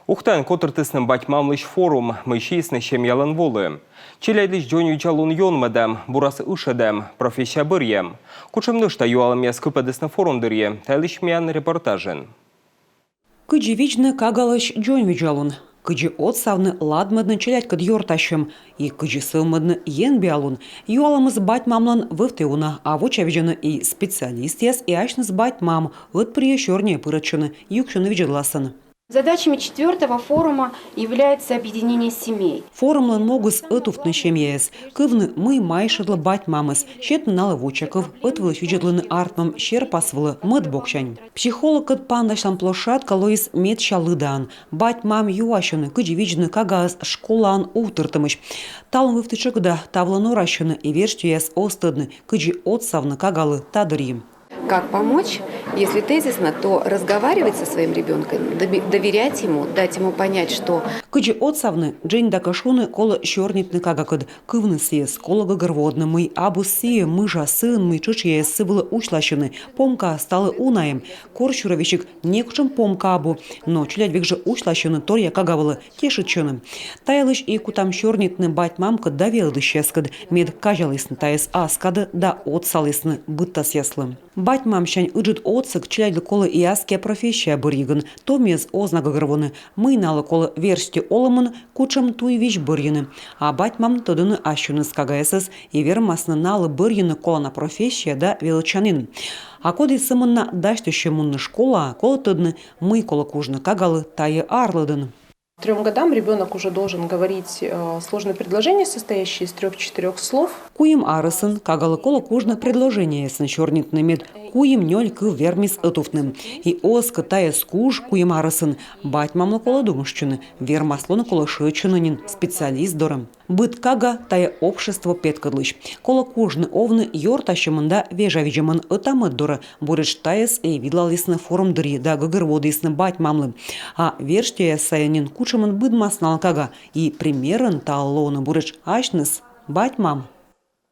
Ухтан котыртысным батьмамлыш форум мыйшисны шемьялын волы. Челяйлыш джоню чалун йонмадам, бурасы ушадам, профессия бырьям. Кучымнышта юалым я скыпадысны форумдырье, тайлыш мян репортажен. Кыджи вичны кагалыш джон вичалун. Кыджи отсавны ладмадны челять кад йорташым. И кыджи сылмадны ен биалун. Юалымыз батьмамлан вывтеуна, а воча вижаны и специалист яс, и ашныз батьмам, вот приешорне пырачыны, юкшыны виджадласын. Задачами четвертого форума является объединение семей. Форумлан могус ытуфтны шемьяес. Кывны мы майшадла батьмамыз. Щетны налы вочаков, ытвылыш виджадлыны артмам щерпасвылы мыт бокшань. Психолог кыт пандашлан площадка лоис мет шалыдан. Батьмам юашыны, кыджи виджны кагаз школан утыртымыш. Талым вывтычыгда тавлану ращыны и верштуяс остыдны, кыджи отсавны кагалы тадырьим. Как помочь? Если тезисно, то разговаривать со своим ребенком, доверять ему, дать ему понять, что... Кыджи отсавны, джень дакашуны кола щорнитны кагакыд, кывны сиес, кола гагарводны, мы абу сие, мыжа сын, мы чучье сывылы учлащыны, помка сталы унаем, корчуровичик некучым помка абу, но чулять векже учлащыны торья кагавылы тешичыны. Таялыш и кутам щорнитны батьмамка давелдыщескад, мед кажалысны таес аскады да отсалысны быттас яслым. Батьмамщань ыджит отсык чляйды колы иаске профессия бырьыгын, то мез ознага гырвоны, мы налы колы версти олымын кучам туй вич бырьыны, а батьмам тодыны ащуны скагайсыз и вермасны налы бырьыны колана профессия да величанин. А коды сымынна даштыще мунны школа, колы тодны мы колы кужны кагалы тайы арлыдын. К 3 годам ребенок уже должен говорить сложные предложения, состоящие из 3-4 слов. Куем арысын, кагалы колы кужны предложение с начорнитный мед, куем нёль к вермис ытуфным. И оска тая скуж куем арысын, батьмамлы колы думышчыны, вермаслоны колы шычынынин, специалист дорым. Быт кага тая общество петкадлыш. Колы кужны овны йортащымында вежавиджамын ытамыт доры, бурыш таяс и видлалысны форум дыри да гыгырводысны батьмамлы. А верштея саянин кучамын быдмаснал кага и примерын таллоны бурыш ашныс батьмам.